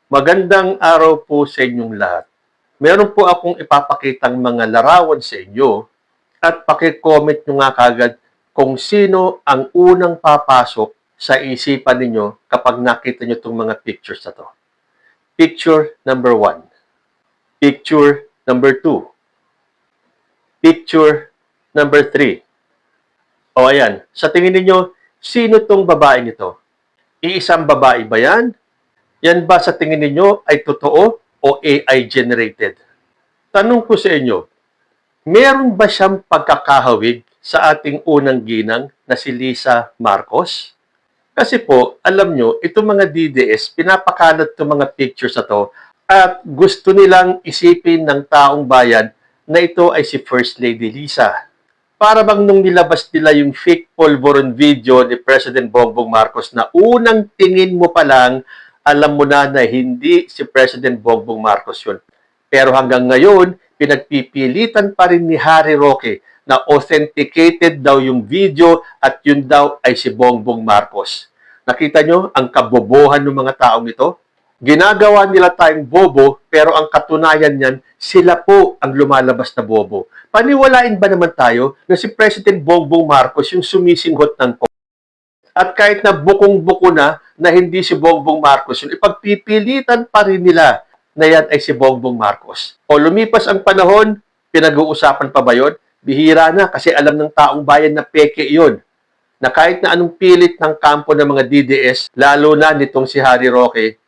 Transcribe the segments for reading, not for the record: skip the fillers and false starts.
Magandang araw po sa inyong lahat. Meron po akong ipapakitang mga larawan sa inyo at paki-comment nyo nga kagad kung sino ang unang papasok sa isipan ninyo kapag nakita nyo itong mga pictures na to. Picture number 1. Picture number 2. Picture number 3. O ayan, sa tingin ninyo, sino tong babaeng ito? Iisang babae ba yan? Yan ba sa tingin ninyo ay totoo o AI generated? Tanong ko sa inyo, meron ba siyang pagkakahawig sa ating unang ginang na si Lisa Marcos? Kasi po, alam nyo, itong mga DDS, pinapakalat itong mga pictures na to at gusto nilang isipin ng taong bayan na ito ay si First Lady Lisa. Para bang nung nilabas nila yung fake polvoron video ni President Bongbong Marcos na unang tingin mo pa lang, alam mo na hindi si President Bongbong Marcos yun. Pero hanggang ngayon, pinagpipilitan pa rin ni Harry Roque na authenticated daw yung video at yun daw ay si Bongbong Marcos. Nakita nyo ang kabobohan ng mga taong ito? Ginagawa nila tayong bobo, pero ang katunayan niyan, sila po ang lumalabas na bobo. Paniwalain ba naman tayo na si President Bongbong Marcos yung sumisinghot ng at kahit na bukong-buko na hindi si Bongbong Marcos yun, ipagpipilitan pa rin nila na yan ay si Bongbong Marcos. O lumipas ang panahon, pinag-uusapan pa ba yun? Bihira na kasi alam ng taong bayan na peke yun. Na kahit na anong pilit ng kampo ng mga DDS, lalo na nitong si Harry Roque,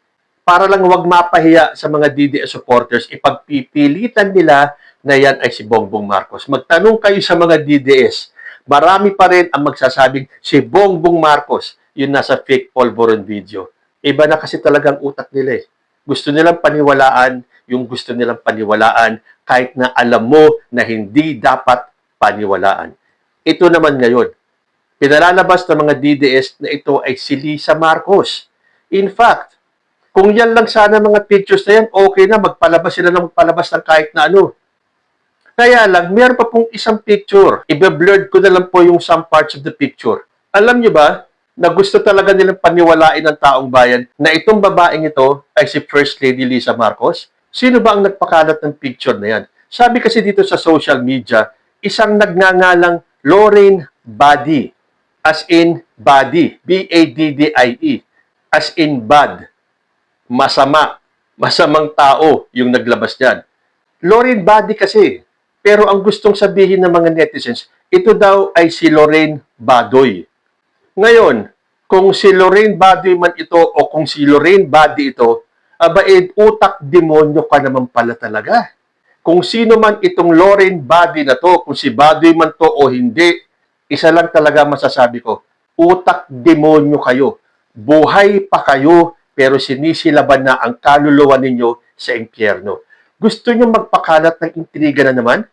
para lang wag mapahiya sa mga DDS supporters, ipagpipilitan nila na yan ay si Bongbong Marcos. Magtanong kayo sa mga DDS, marami pa rin ang magsasabing si Bongbong Marcos yung nasa fake polvoron video. Iba na kasi talagang utak nila eh. Gusto nilang paniwalaan yung gusto nilang paniwalaan kahit na alam mo na hindi dapat paniwalaan. Ito naman ngayon, pinalalabas ng mga DDS na ito ay si Lisa Marcos. In fact, kung yan lang sana mga pictures na yan, okay na, magpalabas sila ng magpalabas ng kahit na ano. Kaya lang, meron pa pong isang picture. Ibe-blurred ko na lang po yung some parts of the picture. Alam nyo ba, na gusto talaga nilang paniwalain ng taong bayan na itong babaeng ito ay si First Lady Lisa Marcos? Sino ba ang nagpakalat ng picture na yan? Sabi kasi dito sa social media, isang nagngangalang Lorraine Badi, as in body, B-A-D-D-I-E, as in bad. Masamang tao yung naglabas niyan. Lorraine Badi kasi. Pero ang gustong sabihin ng mga netizens, ito daw ay si Lorraine Badoy. Ngayon, kung si Lorraine Badoy man ito o kung si Lorraine Badi ito, utak demonyo ka naman pala talaga. Kung sino man itong Lorraine Badi na to, kung si Badoy man to o hindi, isa lang talaga masasabi ko, utak demonyo kayo. Buhay pa kayo, pero sinisilaban na ang kaluluwa ninyo sa impyerno. Gusto nyo magpakalat ng intriga na naman?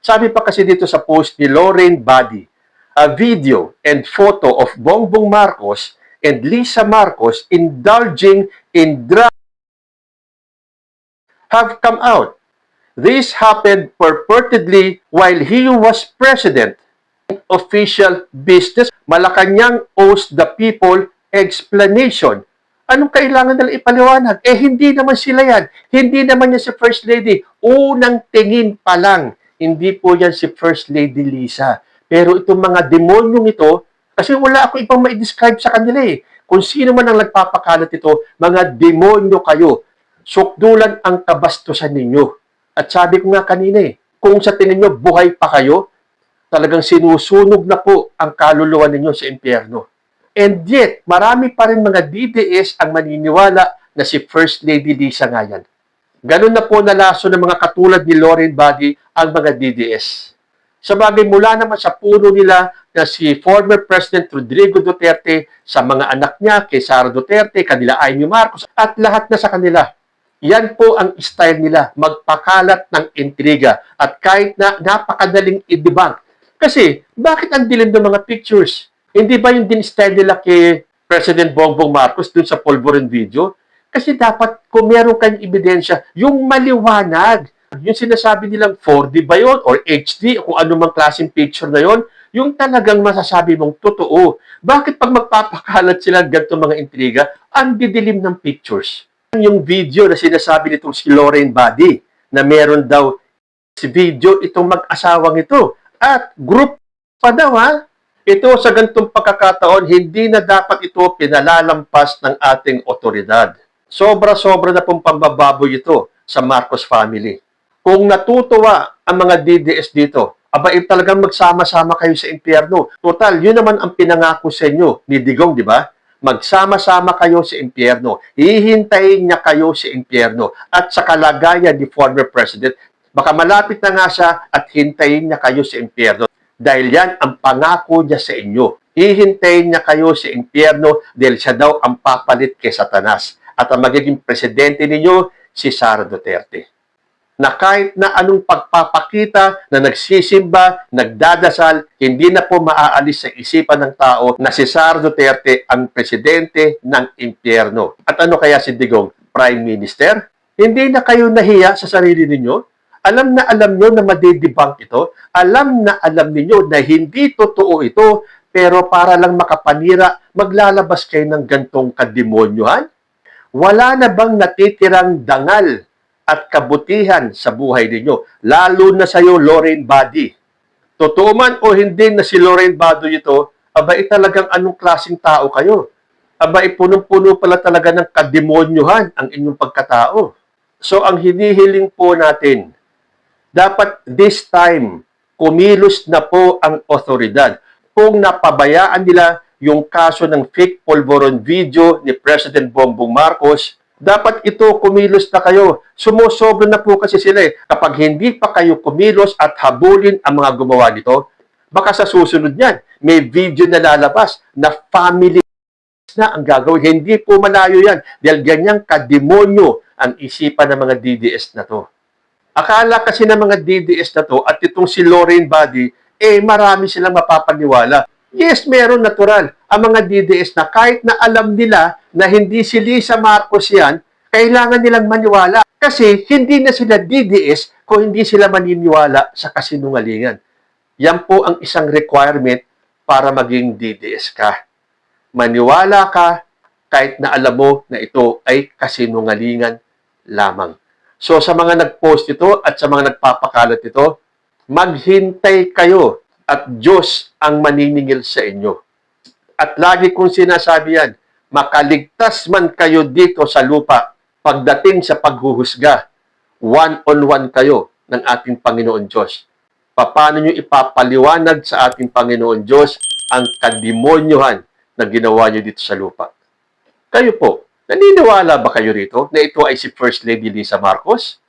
Sabi pa kasi dito sa post ni Lorraine Badi, a video and photo of Bongbong Marcos and Lisa Marcos indulging in drugs have come out. This happened purportedly while he was president. Official business, Malacanang owes the people explanation. Anong kailangan nila ipaliwanag? Hindi naman sila yan. Hindi naman yan si First Lady. Unang tingin pa lang, hindi po yan si First Lady Lisa. Pero itong mga demonyong ito, kasi wala ako ibang ma-describe sa kanila eh. Kung sino man ang nagpapakalat ito, mga demonyo kayo. Sukdulan ang kabastusan ninyo. At sabi ko nga kanina eh, kung sa tingin nyo buhay pa kayo, talagang sinusunog na po ang kaluluwa ninyo sa impyerno. And yet, marami pa rin mga DDS ang maniniwala na si First Lady Lisa nga yan. Ganun na po nalaso ng mga katulad ni Lorraine Badi ang mga DDS. Sa bagay mula naman sa puno nila na si former President Rodrigo Duterte, sa mga anak niya, kay Sara Duterte, kanila Amy Marcos, at lahat na sa kanila. Yan po ang style nila, magpakalat ng intriga. At kahit na napakadaling i-debunk. Kasi, bakit ang dilim ng mga pictures? Hindi ba yung din-style nila kay President Bongbong Marcos dun sa polvoron video? Kasi dapat, kung meron kayong ebidensya, yung maliwanag. Yung sinasabi nilang 4D ba yun? Or HD? O kung anumang klaseng picture na yun? Yung talagang masasabi mong totoo. Bakit pag magpapakalat sila ganito mga intriga, ang didilim ng pictures? yung video na sinasabi nitong si Lauren Body na meron daw si video itong mag-asawang ito. At group pa daw ha. Ito sa ganitong pagkakataon, hindi na dapat ito pinalalampas ng ating otoridad. Sobra-sobra na pong pambababoy ito sa Marcos family. Kung natutuwa ang mga DDS dito, talagang magsama-sama kayo sa impyerno. Total, yun naman ang pinangako sa inyo ni Digong, di ba? Magsama-sama kayo sa impyerno. Hihintayin niya kayo sa impyerno. At sa kalagayan ni former president, baka malapit na nga siya at hintayin niya kayo sa impyerno. Dahil yan ang pangako niya sa inyo. Hihintayin niya kayo sa impyerno dahil siya daw ang papalit kay Satanas. At ang magiging presidente ninyo, si Sara Duterte. Na kahit na anong pagpapakita na nagsisimba, nagdadasal, hindi na po maaalis sa isipan ng tao na si Sara Duterte ang presidente ng impyerno. At ano kaya si Digong? Prime Minister? Hindi na kayo nahiya sa sarili ninyo? Alam na alam nyo na madidebunk ito? Alam na alam ninyo na hindi totoo ito, pero para lang makapanira, maglalabas kayo ng gantong kademonyohan? Wala na bang natitirang dangal at kabutihan sa buhay ninyo? Lalo na sa iyo, Lauren Body. Totoo man o hindi na si Lauren Body ito, talagang anong klaseng tao kayo? Punong-puno pala talaga ng kademonyohan ang inyong pagkatao. So, ang hinihiling po natin, dapat this time, kumilos na po ang otoridad. Kung napabayaan nila yung kaso ng fake polvoron video ni President Bongbong Marcos, dapat ito kumilos na kayo. Sumusobra na po kasi sila eh. Kapag hindi pa kayo kumilos at habulin ang mga gumawa nito, baka sa susunod niyan, may video na lalabas na family na ang gagawin. Hindi po malayo yan. Dahil ganyang kademonyo ang isipan ng mga DDS na to. Akala kasi ng mga DDS na to at itong si Lauren Body, marami silang mapapaniwala. Yes, meron natural. Ang mga DDS na kahit na alam nila na hindi si Lisa Marcos yan, kailangan nilang maniwala. Kasi hindi na sila DDS kung hindi sila maniniwala sa kasinungalingan. Yan po ang isang requirement para maging DDS ka. Maniwala ka kahit na alam mo na ito ay kasinungalingan lamang. So sa mga nag-post ito at sa mga nagpapakalat ito, maghintay kayo at Diyos ang maniningil sa inyo. At lagi kong sinasabi yan, makaligtas man kayo dito sa lupa, pagdating sa paghuhusga, one-on-one kayo ng ating Panginoon Diyos. Paano nyo ipapaliwanag sa ating Panginoon Diyos ang kademonyohan na ginawa nyo dito sa lupa? Kayo po, naniniwala ba kayo rito na ito ay si First Lady Lisa Marcos?